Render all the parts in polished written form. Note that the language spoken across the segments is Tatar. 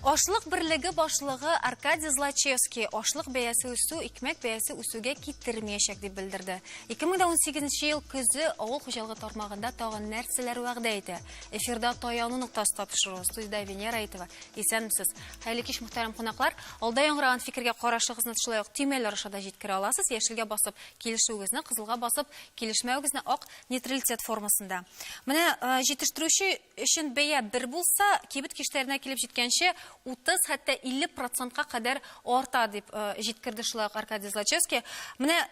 Ашлык берлеге башлыгы Аркадий Злачевский ашлык бәясе үсү, икмәк бәясе үсүгә китермәячәк дип белдерде. 2018 ел көзе авыл хуҗалыгы тармагында тагын нәрсәләр вәгъдә итә. Эфирда таяну нуктасы тапшыру студияда Венера Айтова. Исәнмесез. Хәйле кич мөхтәрәм кунаклар. Алда яңгыраган фикергә карашыгызны шулай ук тимәл арышада җиткерә аласыз. Яшелгә басып килешүегезне, кызылга басып килешмәүегезне ак нейтралитет формасында. Менә җитештерүче өчен бәя бер булса, кибет кишләренә килеп җиткәнче 30 хәтта 50%-ка кадәр арта дип җиткерде шулай Аркадий Злачевский. Менә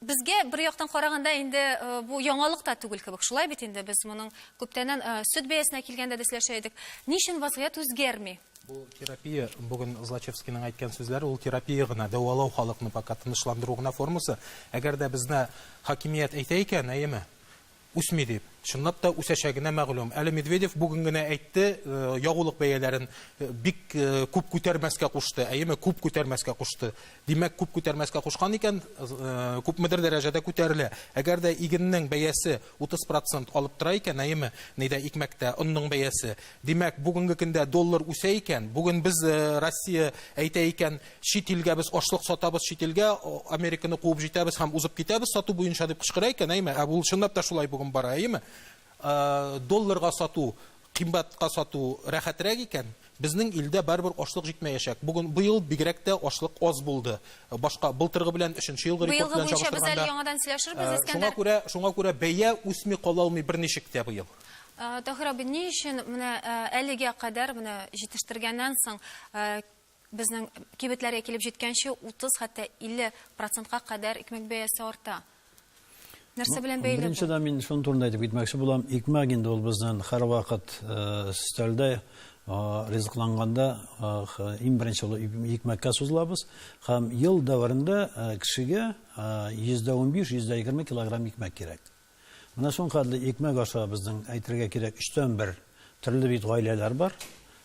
безгә бер яктан караганда инде бу яңалык та түгел кебек. Шулай бит инде без моның күптәннән сөт бәясенә килгәндә дә сөйләшә идек. Ничен вазгыять үзгәрми? Бу терапия, бүген Злачевскийның әйткән сүзләре, ул терапия гына, дәвалау халыкны пока тынычландыру гына формасы. Әгәр дә безне хакимият әйтә икән, әйеме? Үсми дип. Чынлап та үсәчәгенә мәгълүм. Әле Медведев бүген генә әйтте, ягулык бәяләрен бик күп күтәрмәскә кушты. Әйеме, күп күтәрмәскә кушты. Димәк, күп күтәрмәскә кушкан икән, күпмедер дәрәҗәдә күтәрелә. Әгәр дә игеннең бәясе 30% алып тора икән, әйеме, нидә икмәктә онның бәясе. Димәк, бүгенге көндә доллар үсә икән. Бүген без Россия әйтә икән, чит илгә без ашлык сатабыз, чит илгә Американы куып җитәбез һәм узып китәбез сату буенча дип кычкыра икән, әйеме. Бу чынлап та шулай бүген бара, әйеме. Долларга сату, кыйммәткә сату рәхәтрәк икән, безнең илдә барбер ашлык җитмәячәк. Бүген быел бигрәк тә ашлык аз булды. Башка былтыргы белән 3нче елгы рекорд белән чагыштырганда. Шуңа күрә бәя үсми кала алмый берничек тә быел. Тахир абый, ни өчен менә әлегә кадәр менә җитештергәннән соң безнең кибетләргә килеп җиткәнче 30 хәтта 50%-ка кадәр икмәк бәясе арта? Нәрсә белән бәйле? Беренчедән мин шуны турында әйтеп китмәкче булам. Икмәк инде ул безнең һәрвакыт өстәлдә ризыкланганда иң беренче икмәккә сузылабыз. Һәм ел дәварында кешегә 115-120 килограмм икмәк кирәк. Менә шуның хәтле икмәк аша безнең әйтергә кирәк 3тән 1 төрле бит гаиләләр бар.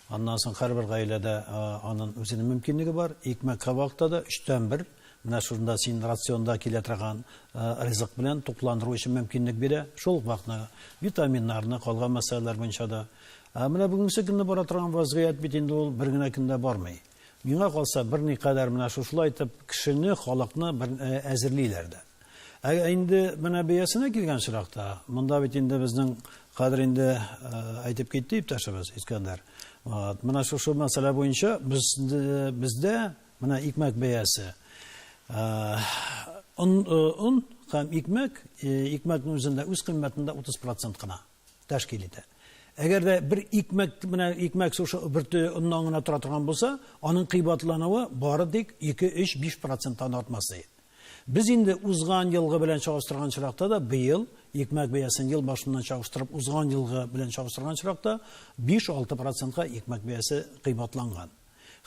Аннан соң һәрбер гаиләдә аның үзенең мөмкинлеге бар. Икмәк кабакта да 3тән 1 менә шунда син рационда килә торган ризык белән тукландыру өчен мөмкинлек бирә. Шул вакытны витаминнарны калган мәсьәләләр буенча да. Менә бүгенге көндә бара торган вазгыять бит инде ул бер генә көндә бармый. Миңа калса берникадәр менә шушылай итеп кешене, халыкны әзерлиләр дә. Инде менә бәясенә килгән чиракта, монда бит инде безнең кадер инде әйтеп китте иптәшебез Искәндәр. Менә шушы мәсьәлә буенча бездә менә икмәк бәясе un һәм икмәкнең үзендә үз кыйммәтендә 30% кына тәшкил итә. Әгәр дә бер икмәк шушы бер уннан гына тора торган булса, аның кыйммәтләнүе бары тик 2-3-5%-тан артмасы. Без инде узган елгы белән чагыштырган чиракта да быел икмәк бәясен ел башыннан чагыштырып узган елгы белән чагыштырган чиракта 5-6%-ка икмәк бәясе кыйммәтланган.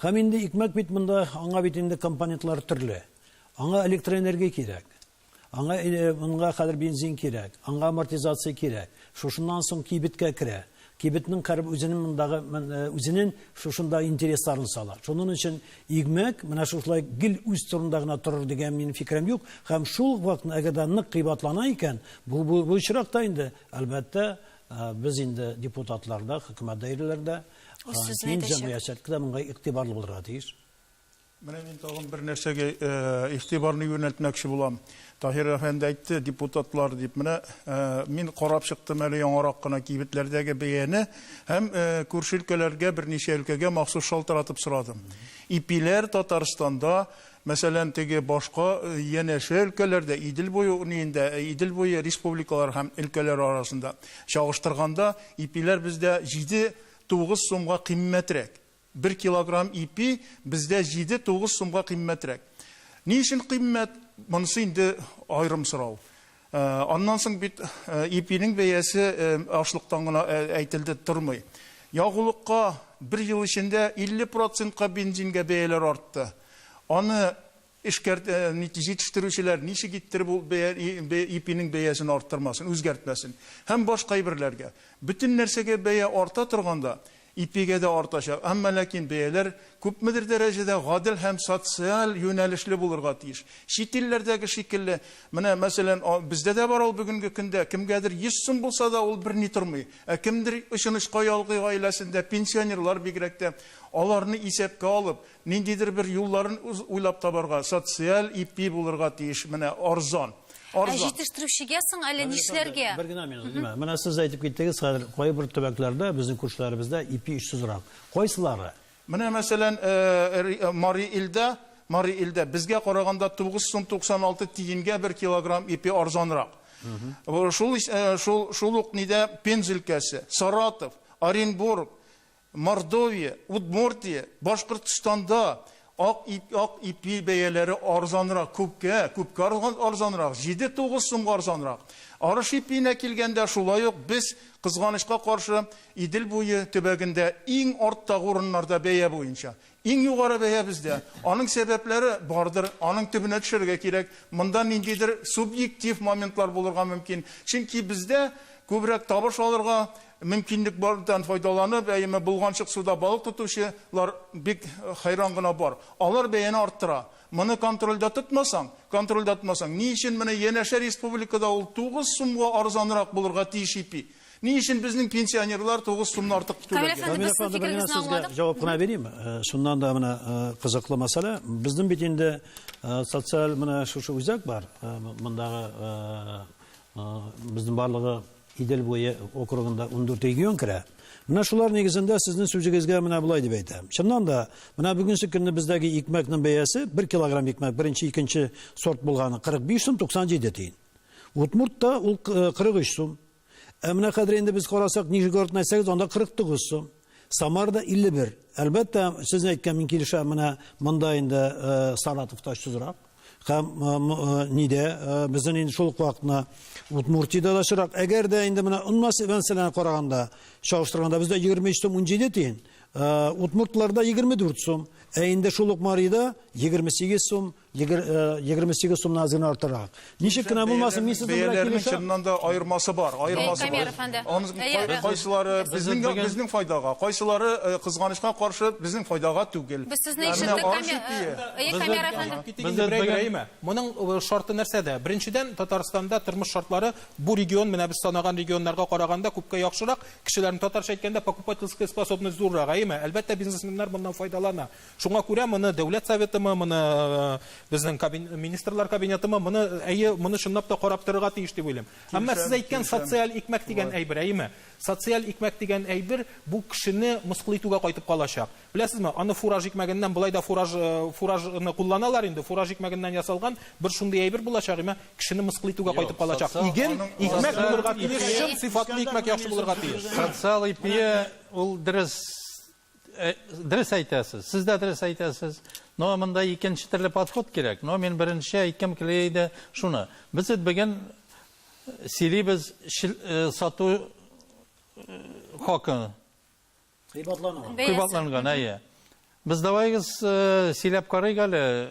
Һәм инде икмәк бит монда аңа бит инде компонентлар төрле. Аңа электроэнергия кирәк. Аңа хәзер бензин кирәк. Аңа амортизация кирәк. Шушыннан соң кибеткә керә. Кибетнең кәрб үзенең шушында интересларын сала. Шуның өчен икмәк менә шулай гел үз турында гына торыр дигән минем фикерем юк. Һәм шул вакытны әгәр дә нык кыйммәтлана икән, бу чиракта инде әлбәттә без инде депутатларда, хөкүмәт даирәләрендә җәмгыятькә монда игътибарлы булырга тиеш. Менә мин тагын бер нәрсәгә игътибарны юнәлтмәкче булам. Таһир әфәнде әйтте, депутатлар дип. Менә мин карап чыктым әле яңарак кына кибетләрдәге бәяне һәм күрше өлкәләргә берничә өлкәгә махсус шалтыратып сорадым. Ипиләр Татарстанда, мәсәлән, теге башка янәшә өлкәләрдә Идел буе республикалар һәм өлкәләр арасында чагыштырганда ипиләр бездә 7-9 сумга кыйммәтрәк. 1 килограмм ипи бездә 7-9 сумга кыйммәтрәк. Ни өчен кыйммәт? Монысы инде аерым сорау. Аннан соң бит ипинең бәясе ашлыктан гына әйтелде тормый. Ягулыкка 1 ел эчендә 50%-ка бензингә бәяләр артты. Аны җитештерүчеләр ничек иттереп ипинең бәясен арттырмасын, үзгәртмәсен. Һәм башка әйберләргә. Бүтән нәрсәгә бәя арта торганда ипигә дә артачак. Әмма ләкин бәяләр күпмедер дәрәҗәдә гадел һәм социаль юнәлешле булырга тиеш. Чит илләрдәге шикелле, менә мәсәлән, бездә дә бар ул бүгенге көндә, кемгәдер 100 сум булса да ул берни тормый. Кемдер ышанычка ялгый гаиләсендә пенсионерлар бигрәк тә аларны исәпкә алып, ниндидер бер юлларын уйлап табарга, социаль ипи булырга тиеш, менә арзан. Җитештерүчегә соң әле нишләргә? Бер генә минут. Менә сез әйтеп киттегез, хәзер кайбер төбәкләрдә, безнең күршеләребездә ипи 300-рак. Кайсылары? Менә мәсәлән, Мари Илдә безгә караганда 9 сум 96 тиенгә 1 килограмм ипи арзанрак. Шул ук нидә Пенза өлкәсе, Саратов, Оренбург, Мордовия, Удмуртия, Башкортстанда ак ипи бәяләре арзанрак, күпкә арзанрак, 7-9 сумга арзанрак. Арыш ипиенә килгәндә шулай ук без кызганычка каршы Идел буе төбәгендә иң арттагы урыннарда бәя буенча. Иң югары бәя бездә. Аның сәбәпләре бардыр, аның төбенә төшәргә кирәк. Монда ниндидер субъектив моментлар булырга мөмкин. Чөнки бездә күбрәк табыш алырга мөмкинлек бардан файдаланып, әйеме булганчык суда балык тотучылар бик хайран гына бар. Алар бәяне арттыра. Моны контрольдә тотмасаң, ни өчен менә янәшә республикада ул 9 сумга арзанрак булырга тиеш ипи? Ни өчен безнең пенсионерлар 9 сумны артык түләргә? Камил әфәнде, бер генә сезгә җавап кына бирим. Шуннан да менә кызыклы мәсьәлә. Безнең бит инде социаль менә шушы үзәк бар. Мондагы безнең барлыгы Идел буе округында 14 регион керә. Менә шулар нигезендә сезнең сүзегезгә менә булай дип әйтәм. Чыннан да, менә бүгенге көндә бездәге икмәкнең бәясе 1 килограмм икмәк беренче, икенче сорт булганы 45 сум 97 тиен. Удмуртта ул 43 сум. Менә хәзер инде без карасак, Нижегородны әйтсәгез, анда 49 сум. Самарда 51. Әлбәттә, сез әйткән мин килешәм, менә монда инде Саратовта 300-рак. Һәм нидә безнең инде шул вакытна Удмуртиядә да шырак. Әгәр дә инде менә мәсәлән караганда, чагыштырганда бездә 23 сум 17 тиен. Удмуртларда 24 сум. Инде шул ук Марида 28 сум, 28 сумнан азгын артырак. Ничек кенә булмасын, мин сезнең белән килешәм. Чыннан да айырмасы бар. Кайсылары безнең файдага, кайсылары кызганычка каршы безнең файдага түгел. Без сезне ишеттек, Камер әфәнде. Моның шарты нәрсәдә? Беренчедән, Татарстанда тормыш шартлары бу регион, менә без санаган регионнарга караганда күпкә яхшырак. Кешеләрнең татарча әйткәндә покупательская способность зуррак. Әлбәттә, бизнесменнар моннан файдалана. Шуңа күрә моны Дәүләт Советымы, моны безнең министрлар кабинетымы моны шунлап та карап торырга тиеш дип уйлыйм. Әмма сез әйткән социаль икмәк дигән әйбер, социаль икмәк дигән әйбер бу кешене мыскыл итүгә кайтып калачак. Беләсезме, аны фураж икмәгеннән булай да фуражны кулланалар инде, фураж икмәгеннән ясалган бер шундый әйбер булачак, кешене мыскыл итүгә кайтып калачак. Иген икмәк булырга тиеш, сыйфатлы икмәк яхшы булырга тиеш. Социаль ипия ул дөрес әйтәсез. Сез дә дөрес әйтәсез. Но монда икенче төрле подход кирәк. Но мен беренче әйткәм килә шуны. Без бүген сөйлибез сату хакы кыйбатланган. Без давайгыз сөйләп карыйк әле.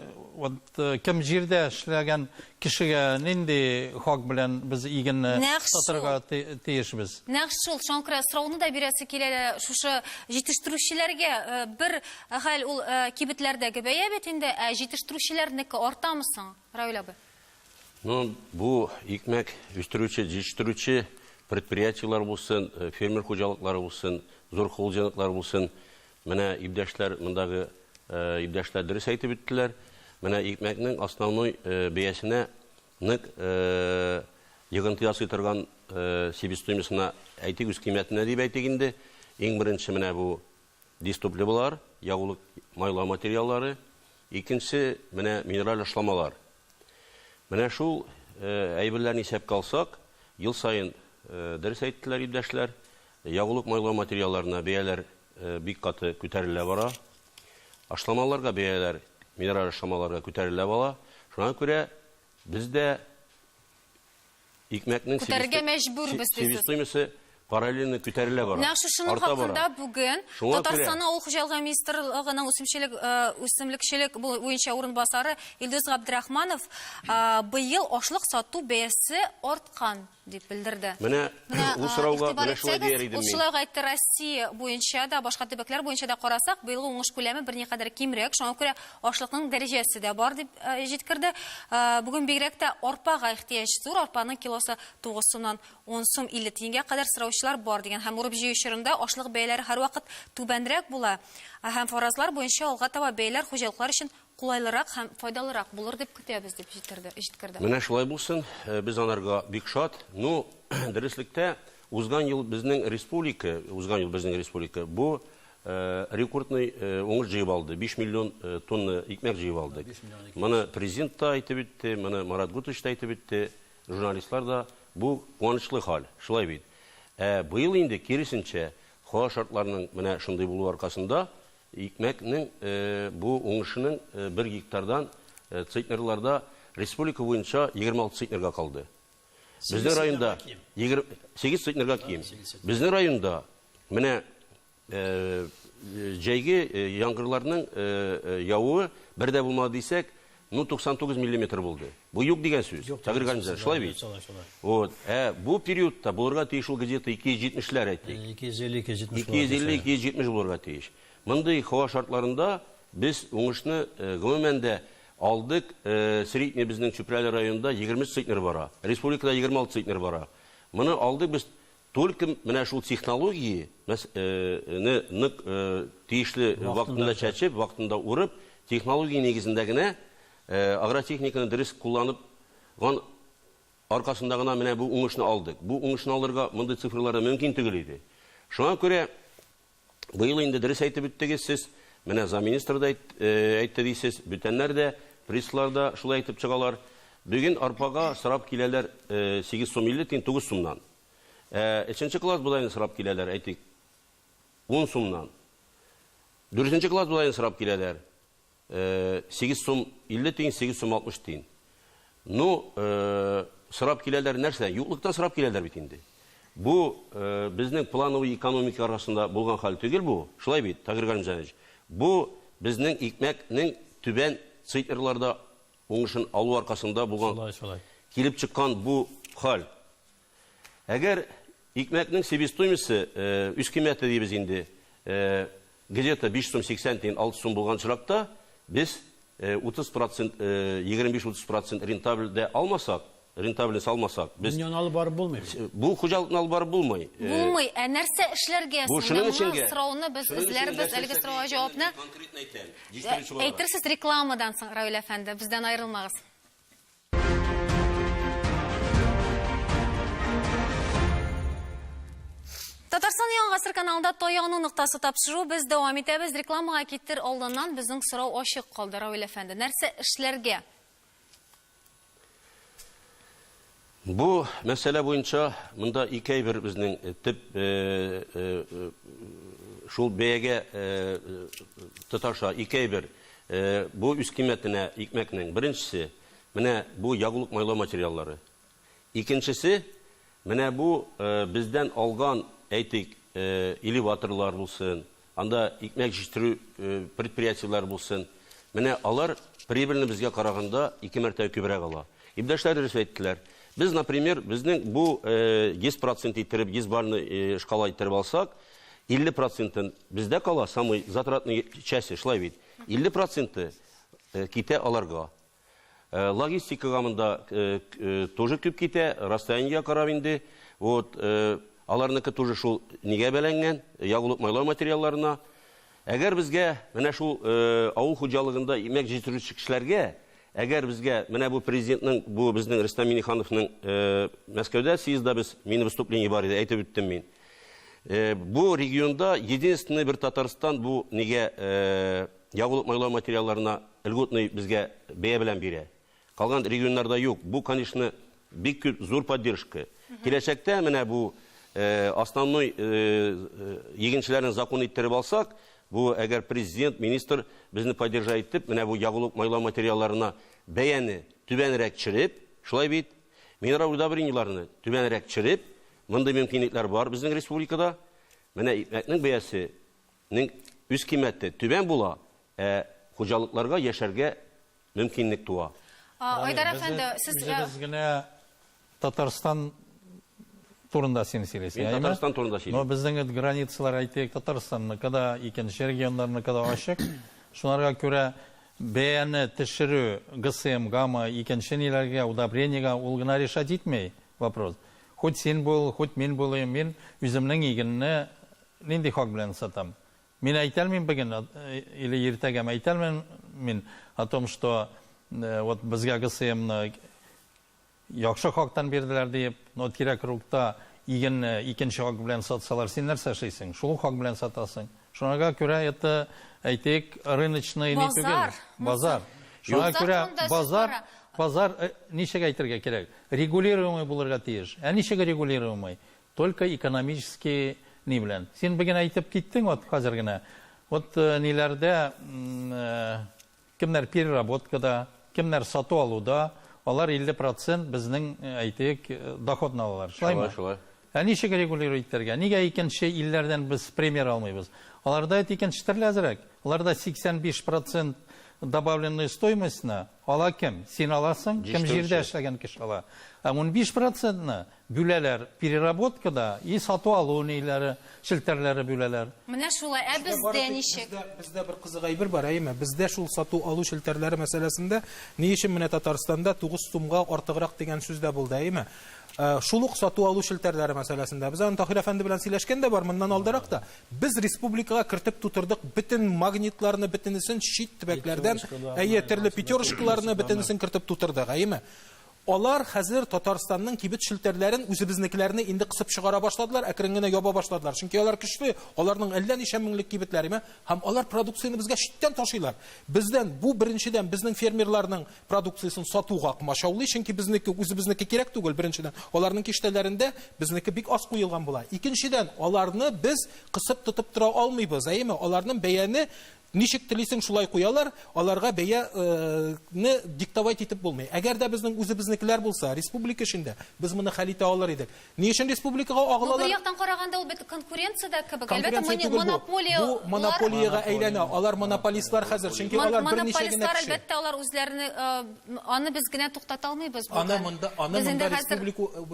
Кем җирдә эшләгән кешегә нинди хак белән без игенне сатырга тиешбез. Нәкъ шул шаңкыра сорауны да бирәсе килә шушы җитештерүчеләргә бер хәл ул кибетләрдәге бәя бит инде, җитештерүчеләрнеке артамысың, Равил абый? Ну, бу икмәк җитештерүче предприятиелар булсын, фермер хуҗалыклары булсын, зур холдинглар булсын, менә иптәшләр, мондагы иптәшләр дөрес әйтеп биттеләр. Менә икмәкнең основной бәясенә нык йогынты ясый торган себестоимостына әйтик, үз кыйммәтенә дип әйтик инде. Иң беренче менә бу дистопливалар, ягулык майлау материаллары, икенче менә минераль ашламалар. Менә шул әйберләрне исәпкә алсак, ел сайын дөрес әйттеләр иптәшләр, ягулык майлау материалларына бәяләр бик каты күтәрелә бара. Ашламаларга бәяләр минераль ашламаларга күтәрелә бала. Шуңа күрә бездә икмәкнең күтәрергә мәҗбүрбез. себестоимосы параллельно күтәрелә бара. Нәкъ шуның арта бара. хакында бүген Шуңа Татарстан Авыл хуҗалыгы министрлыгының үсемлекчелек буенча урынбасары Илдус Габдрахманов быел ашлык сату бәясе арткан дип белдерде. Менә ул сорауга менә шулай дияр идем Ул мин. шулай әйтте, Россия буенча да, башка төбәкләр буенча да карасак, быелгы уңыш күләме берникадәр кимрәк. Шуңа күрә ашлыкның дәрәҗәсе дә бар дип җиткерде. Бүген бигрәк тә арпага ихтыяҗ зур. Арпаның килосы 9 сумнан 10 сум 50 тиенгә кадәр сораучылар бар дигән. Һәм урып җыю чорында ашлык бәяләре һәрвакыт түбәнрәк була. Һәм фаразлар буенча алга таба бәяләр хуҗалыклар өчен кулайлырак һәм файдалырак булыр дип көтәбез дип җиткерде. Менә шулай булсын, без анарга бик шат. Ну, дәреслектә узган ел безнең республика, бу рекордный уңыш җыеп алды. 5 миллион тонна икмәк җыеп алды. Моны президент та әйтеп үтте, моны Марат Гутович та әйтеп үтте, журналистлар да. Бу куанычлы хәл, шулай бит. Быел инде киресенчә, һава шартларының менә шундый булу аркасында икмәкнең бу уңышының 1 гектардан центнерларда республика буенча 26 центнерга калды. Безнең районда 8 центнерга ким. Безнең районда менә җәйге яңгырларның явуы бердә булмады дисәк, 99 миллиметр булды. Бу юк дигән сүз. Тагырганҗа, шулай бит. Вот. Бу периодта булырга тиеш ул где-то 270ләр әйтик. 250-270 булырга тиеш. Мондый һава шартларында без уңышны гомумән дә алдык. Средний безнең Чүпрәле районында 20 центнер бара. Республикада 26 центнер бара. Моны алдык без только менә шул технология нык тиешле вакытында чәчеп, вакытында урып, технология нигезендә генә агротехниканы дөрес кулланып аркасында гына менә бу уңышны алдык. Бу уңышны алырга мондый цифрларда мөмкин түгел иде. Шуңа күрә быел инде дөрес әйтеп үттегез сез, менә замминистр да әйтте дисез, бүтәннәр дә, пресслар да шулай әйтеп чыгалар. Бүген арпага сорап киләләр 8 сум 50 тиен 9 сумнан. 3нче класс булайын сорап киләләр, әйтик, 10 сумнан. 4нче класс булайын сорап киләләр. 8 сум 50 тиен, 8 сум 60 тиен. Ну, сорап киләләр нәрсә? Юклыктан сорап киләләр бит инде. Бу безнең плановый экономика арасында булган хәл түгел бу. Шулай бит, Тагырган Җаныч. Бу безнең икмәкнең түбән цифрларда уңышын алу аркасында булган килеп чыккан бу хәл. Әгәр икмәкнең себестоимосты үз кыйммәте дибез инде где-то 5 сум 80 тиен 6 сум булган чиракта без 30%, 25-30% рентабельдә алмасак, рентабельность алмасак, без Дөньяны алып барып булмый. Бу хуҗалыкны алып барып булмый. Булмый. Нәрсә эшләргә? Бу шуның өчен сорауны без эзләрбез, әлеге сорауга җавапны әйтерсез рекламадан соң, Равил әфәнде, бездән аерылмагыз. Татарстан Яңа гасыр каналында Тояну ноктасы тапшыру без дәвам итәбез. Рекламага китер алданнан безнең сорау ачык калды, Равил әфәнде. Нәрсә эшләргә? Бу мәсьәлә буенча монда ике әйбер безнең төп шул бәягә тоташа ике әйбер. Бу үз кыйммәтенә икмәкнең беренчесе менә бу ягулык майлау материаллары. Икенчесе менә бу бездән алган әйтик элеваторлар булсын, анда икмәк җиттерү предприятиеләр булсын. Менә алар прибыльне безгә караганда 2 мәртәбә күбрәк ала. Иптәшләр дөрес әйттеләр. Biz, например, безнең бу 10% иттереп, 10 барны шкала иттереп алсак, 50% бездә кала, самый затратный часть, шулай бит. 50% китә аларга. Логистикага монда тоже күп китә, расстояниегә карап инде. Вот аларныкы тоже шул нигә бәләнгән, ягулык майлау материалларына. Әгәр безгә менә шул авыл хуҗалыгында икмәк җиттерүче кешеләргә әгәр безгә менә бу президентның, бу безнең Рөстәм Миңнехановның Мәскәүдә съездда без мине выступление бар иде, әйтеп үттем мин. Бу регионда единственный бер Татарстан бу нигә ягулык майлау материалларына льготный безгә бәя белән бирә. Калган регионнарда юк. Бу, конечно, бик зур поддержка. Киләчәктә менә бу основной егенчеләрне закон иттереп алсак, бу әгәр президент, министр безне поддержать итеп, менә бу ягулык майлау материалларына бәяне түбәнрәк төшереп, шулай бит, минерал удобренияларны түбәнрәк төшереп, Мондай мөмкинлекләр бар безнең республикада. Менә икмәкнең бәясенең үз кыйммәте түбән була, хуҗалыкларга яшәргә мөмкинлек туа. Айдар әфәнде, сез Үзебез генә Татарстан турында сен сөйләсәң. Татарстан турында сөйләйм. Но безнең границалар әйтик, Татарстанныкы да, икенче регионнарныкы да ачык. Шунарга күрә бәяне төшерү, ГСМ, ГАМА, икенче ниләргә, удобрениягә ул гына решать итмәй вопрос. Хоть син бул, хоть мин булыйм, мин үземнең игенне нинди хак белән сатам. Мин әйтәлмим бүген, или иртәгә әйтәлмим мин о том, что вот безгә ГСМны яхшы хактан бирделәр дип, но кирәк рукта игенне икенче хак белән сатсалар, син нәрсә эшлисең? Шул хак белән сатасың. Шуңа күрә это әйтик рыночный не түгел. Базар. Шуңа күрә базар ничек әйтергә кирәк? Регулируемый булырга тиеш. Ничек регулируемый? Только экономически ни белән. Син бүген әйтеп киттең вот хәзер генә. Вот ниләрдә кемнәр переработкада, кемнәр сату алуда, алар 50% безнең әйтик доходны алалар. Шулаймы? Ничек регулировать итәргә? Нигә икенче илләрдән без премьер алмыйбыз? Аларда икенче төрле әзрәк. Аларда 85% добавленной стоимостьна ала кем? Син аласың, кем җирдә эшләгән кеше ала. 15%-ны бүләләр переработкада и сату алу ниләре, шелтәрләре бүләләр. Менә шулай, бездә ничек? Бездә бер кызык әйбер бар, әйме. Бездә шул сату алу шелтәрләре мәсьәләсендә ни өчен менә Татарстанда 9 сумга артыграк дигән сүз дә булды, әйме. Шулук сату алу шелтәрләре мәсьәләсендә без аны Таһир әфәнде белән сөйләшкән дә бар, моннан алдарак та. Біз республикага кертеп тутырдык бөтен магнитларны, бөтенесен шит төбәкләрдән, төрле пятерочкаларны бөтенесен кертеп тутырдык, әйме. Алар хәзер Татарстанның кибет шелтәрләрен үзебезнекеләрне инде кысып чыгара башладылар, әкрен генә яба башладылар. Чөнки алар көчле, аларның әллә ничә меңлек кибетләре, һәм алар продукцияны безгә читтән ташыйлар. Бездән бу беренчедән безнең фермерларның продукциясын сатуга кмашаулый, чөнки безнеке үзебезнеке кирәк түгел беренчедән. Аларның киштәләрендә безнеке бик аз куелган була. Икенчедән аларны без кысып тотып тора алмыйбыз, әйме. Аларның бәяне ничек телисең шулай куялар, аларга бәяне диктовать итеп булмый. Әгәр дә безнең үзебезнекеләр булса, республика эчендә без моны хәл итә алыр идек. Ни өчен республикага агылалар? Бу яктан караганда ул бит конкуренциядә кебек, әлбәттә монополия. Бу монополияга әйләнә. Алар монополистлар хәзер, чөнки алар берничә генә монополистлар әлбәттә алар үзләренең аны без генә туктата алмыйбыз. Аны монда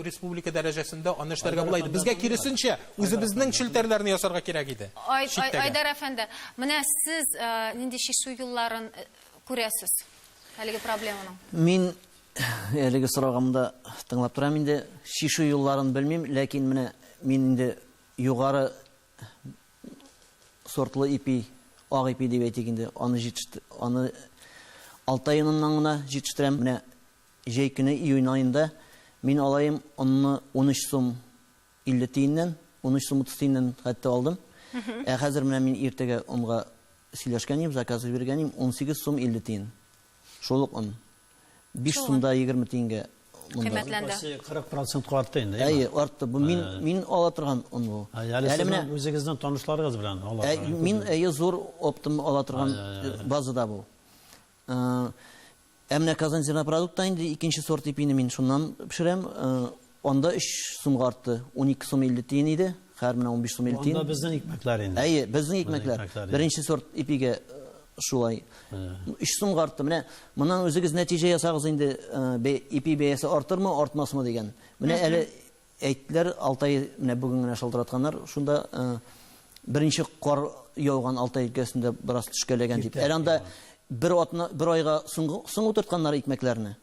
республика дәрәҗәсендә аны эшләргә була иде. Безгә киресенчә үзебезнең шелтәрләрне ясарга кирәк иде. Айдар әфәнде, менә сез нинди шишу юлларын күрәсез әлеге проблеманың? Мин әлеге сорагымда тыңлап торам инде, шишу юлларын белмим, ләкин менә мин инде югары сортлы ипи, ак ипи дип әйтик инде, аны 6 айыннан гына җитештерәм. Менә җәй көне июнь айында мин алайым онны 13 сум 50 тиеннән, 13 сум 30 тиеннән хәтта алдым. Хәзер менә мин иртәгә онга сөйләшкәнем, заказ биргәнем 18 сум 50 тиен. Шулык он. 5 сумда 20 тиенгә кыйммәтләнде. 40% артты инде. Артты. Бу мин ала торган он бу. Әле менә үзегезнең танышларыгыз белән ала торган. Мин зур оптым ала торган базада бу. Менә Казан зернопродукта инде икенче сорт ипине мин шуннан пешерәм. Анда 3 сумга артты. 12 сум 50 тиен иде. Һәр менә 15 сум 50 тиен. Анда безнең икмәкләр инде. Безнең икмәкләр. Беренче сорт ипигә шулай. 3 сумга артты. Менә моннан үзегез нәтиҗә ясагыз инде, ипи бәясе артырмы, артмасмы дигән. Менә әле әйттеләр, 6 ай менә бүген генә шалтыратканнар, шунда беренче кар яуган 6 ай өлкәсендә бераз төшкәләгән дип. Әле анда бер айга соң утыртканнар икмәкләрне.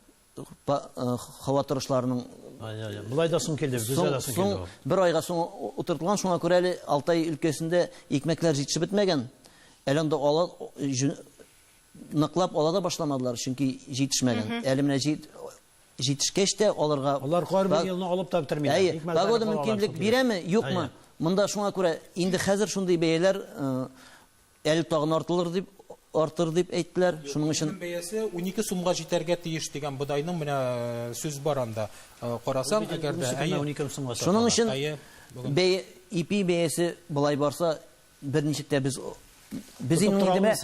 Һава торышларының Булай да соң килде, безгә дә соң килде. Бер айга соң утыртылган, шуңа күрә әле 6 ай өлкәсендә икмәкләр җитешеп бетмәгән. Әле анда ала ныклап ала да башламадылар, чөнки җитешмәгән. Әле менә җитешкәч тә аларга алар карбы елны алып та бетермиләр. Погода мөмкинлек бирәме, юкмы? Монда шуңа күрә инде хәзер шундый бәяләр әле тагын артыр дип әйттеләр. Шуның өчен бәясе 12 сумга җитәргә тиеш дигән бодайның менә сүз бар анда. Карасаң, әгәр дә 12 сумга. Шуның өчен ипи бәясе булай барса, берничек тә без инде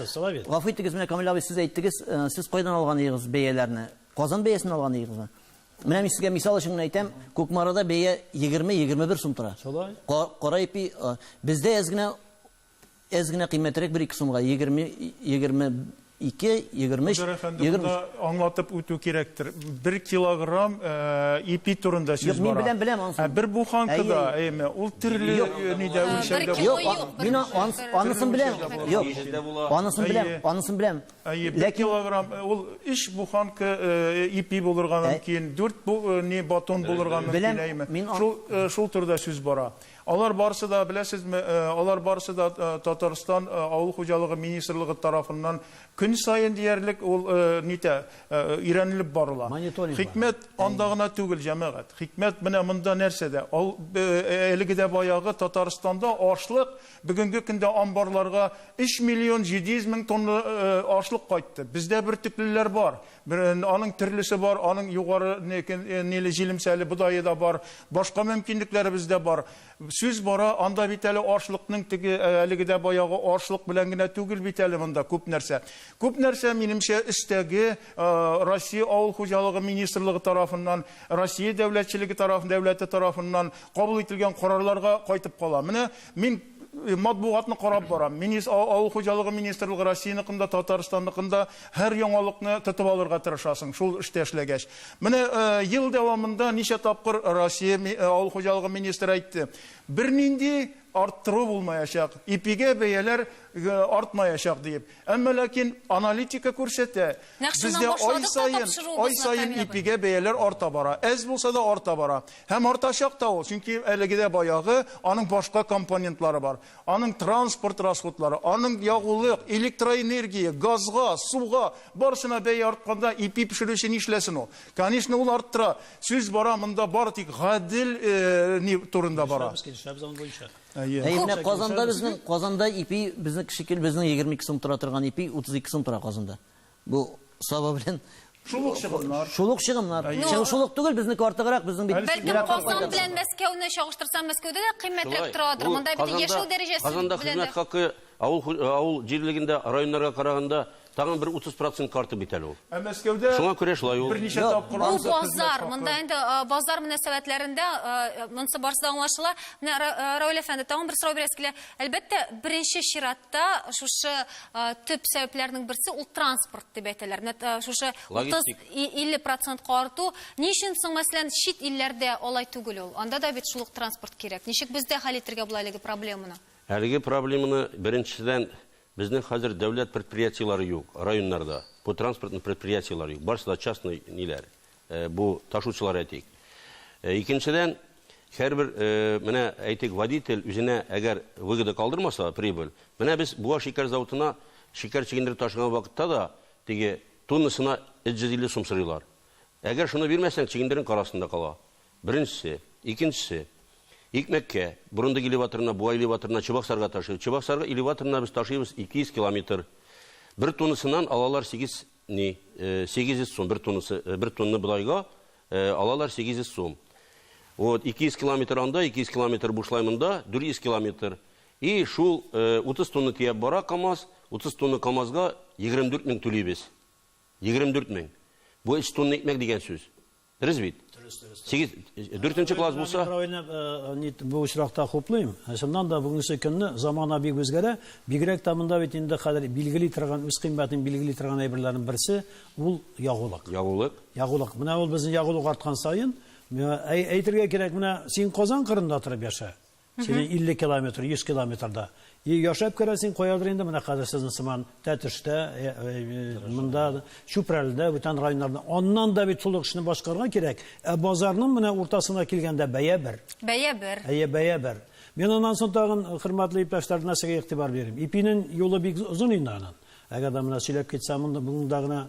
гафу итегез, менә Камил абый, сез әйттегез, сез кайдан алган идегез бәяләрне? Казан бәясен алган идегезме? Менә мин сезгә мисал өчен әйтәм, Күкмарада бәя 20-21 сум тора. Шулай. Кара ипи бездә әз генә кыйммәтрәк 1-2 сумга 22, 23, аңлатып үтү кирәктер. 1 килограмм ипи турында сүз Мин бара. беләм ансын. Бер буханкада, ул төрле нидә үлчәүдә Кило Юк, юк, мин анысын беләм. Юк, анысын беләм. 1 килограмм ул 3 буханка ипи булырга мөмкин, 4 батон булырга Беләм, мөмкин. мин Шул турда сүз бара. Алар барысы да, беләсезме, алар барысы да Татарстан авыл хуҗалыгы министрлыгы тарафыннан көн сайын диярлек ул өйрәнелеп барыла. Мониторинг Хикмәт анда гына түгел, җәмәгать. Хикмәт менә монда нәрсәдә? Әлеге дә баягы Татарстанда ашлык бүгенге көндә амбарларга 3 миллион 700 мең тонна ашлык кайтты. Бездә бер төплеләр бар. Аның төрлесе бар, аның югары неле җилемсәле будае да бар. Башка мөмкинлекләре бездә бар. Сүз бара, анда бит әле ашлыкның теге әлеге дә баягы ашлык белән генә түгел бит әле монда күп нәрсә. Күп нәрсә минемчә өстәге Россия авыл хуҗалыгы министрлыгы тарафыннан, Россия дәүләтчелеге дәүләте тарафыннан кабул ителгән карарларга кайтып кала. Менә мин матбугатны карап барам. Авыл хуҗалыгы министрлыгы Россияныкында, Татарстанныкында һәр яңалыкны тотып алырга тырышасың, шул эштә эшләгәч. Менә ел дәвамында ничә тапкыр Россия авыл хуҗалыгы министры әйтте. Бернинди арттыру булмаячак, ипигә бәяләр артмаячак дип. Әмма ләкин аналитика күрсәтә, бездә ай сайын ипигә бәяләр арта бара. Әз булса да арта бара. Һәм артачак та ул, чөнки әлегедә баягы аның башка компонентлары бар. Аның транспорт расходлары, аның ягулык, электроэнергия, газга, суга барысына бәя артканда ипи пешерүче нишләсен ул? Конечно, ул арттыра. Сүз бара, монда бар тик гадел ни турында бара. Менә Казанда ипи безнең шикел безнең 22 сум тора торган ипи 32 сум тора Казанда. Бу сабабы белән Шулык чыгымнар. Шулык түгел, безнеке артыграк, безнең бит. Бәлкем Казан белән Мәскәүне чагыштырсам, Мәскәүдә дә кыйммәтрәк торадыр. Монда бит яшәү дәрәҗәсе Казанда хезмәт хакы авыл җирлегендә, районнарга караганда тагын бер 30% карты бит әле ул. Мәскәүдә Шуңа күрә шулай ул. берничә тапкыр Бу базар, монда инде базар мөнәсәбәтләрендә монсы барсы да аңлашыла. Менә Равил әфәнде тагын бер сорау бирәс килә. Әлбәттә, беренче чиратта шушы төп сәбәпләрнең берсе ул транспорт дип әйтәләр. Менә шушы 30-50% арту. Ни өчен соң мәсәлән чит илләрдә алай түгел ул? Анда да бит шулык транспорт кирәк. Ничек бездә хәл итәргә була әлеге проблеманы? Әлеге проблеманы беренчедән безнең хәзер дәүләт предприятиеләре юк районнарда. Бу транспортный предприятиеләр юк. Барысы да частный ниләр. Бу ташучылар әйтик. Икенчедән һәрбер менә әйтик водитель үзенә әгәр выгода калдырмаса прибыль. Менә без Буа шикәр заводына шикәр чигендереп ташыган вакытта да теге тоннасына 350 сум сорыйлар. Әгәр шуны бирмәсәң чигендерен карасында кала. Беренчесе, икенчесе икмәккә Бурунды элеваторына, Буа элеваторына, Чыбаксарга ташыйбыз. Чыбаксарга элеваторына без ташыйбыз 200 километр. Бер тоннасынан алалар 800 сум, бер тонна будайга алалар 800 сум. Вот 200 километр анда, 200 километр бушлаймында, 400 километр. И шул 30 тонна тиеп бара КамАЗ, 30 тонна КамАЗга 24 мең түлейбез. 24 мең. Бу 3 тонна икмәк дигән сүз. Дөрес бит? 4-нче класс булса, бу очракта хуплыйм. Шуннан да бүгенге көнне замана бик үзгәрә. Бигрәк та монда бит инде хәзер билгели торган, үз кыйммәтен билгели торган әйберләрнең берсе ул ягулык. Ягулык. Менә ул безнең ягулык арткан саен, әйтергә кирәк, менә син Казан кырында торып яша. Син 50 километр, 100 километрда. Яшап керәсең каядыр инде менә хәзер сезнең сыман Тәтештә, монда Чүпрәлдә, бүтән районнарда. Аннан да бит шул эшне башкарга кирәк. Базарның менә уртасына килгәндә бәя бер. Бәя бер. Мен аннан соң тагын хөрмәтле иптәшләр нәрсәгә игътибар бирим. Ипинең юлы бик озын инде аның. Әгәр дә менә сөйләп китсәм, монда бүгендә генә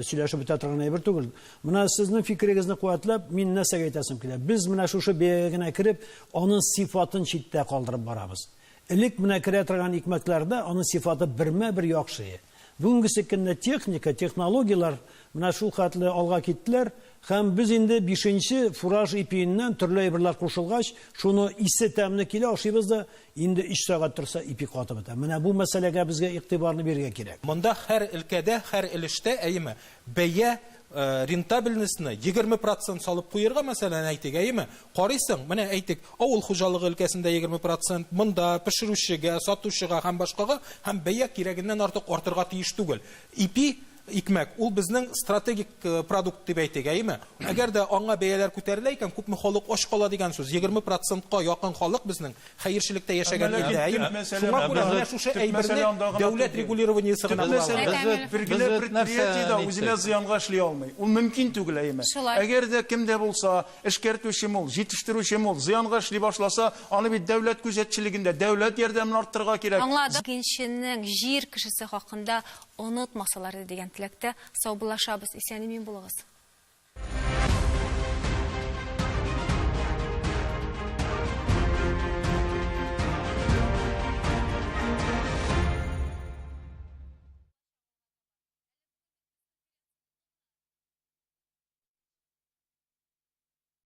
сөйләшеп бетә торган әйбер түгел. Менә сезнең фикерегезне куәтләп, мин нәрсәгә әйтәсем килә. Без менә шушы бәягә генә кирип, аның сифатын читтә калдырып барабыз. Элек менә керә торган икмәкләрдә аның сифаты бермә-бер яхшы. Бүгенге көндә техника, технологиялар менә шул хәтле алга киттеләр. Һәм без инде 5нче фураж ипиеннән төрле әйберләр кушылгач, шуны исе тәмне килә ашыйбыз да, инде 3 сәгать торса ипи катып бетә. Менә бу мәсьәләгә безгә игътибарны бирергә кирәк. Монда һәр өлкәдә, һәр өлештә әйеме бәя рентабельностьны 20% салып куярга, мәсәлән, әйтик, әйеме? Карыйсың, менә әйтик, авыл хуҗалыгы өлкәсендә 20%, монда пешерүчегә, сатучыга һәм башкага һәм бәя кирәгеннән артык артырга тиеш түгел. ипи икмәк, ул безнең стратегик продукт дип әйтик, әйеме? Әгәр дә аңа бәяләр күтәрелә икән, күпме халык аш кала дигән сүз. 20%-ка якын халык безнең хәерчелектә яшәгән Ләкин илдә, әйеме? мәсьәлә- Шуңа күрә менә төп шушы мәсьәлә әйберне андагына дәүләт түгел. регулированиесе гына була. Бер генә предприятие да үзенә зыянга эшли алмый. Ул мөмкин түгел, әйеме? Шулай. Әгәр дә кемдә булса, эшкәртүче мул, җитештерүче мул, зыянга эшли башласа, аны бит дәүләт күзәтчелегендә дәүләт ярдәмен арттырырга кирәк. Аңладым. Икенченең җир кешесе хакында онытмасалар дигән теләктә саубуллашабыз. Исән-имин булыгыз.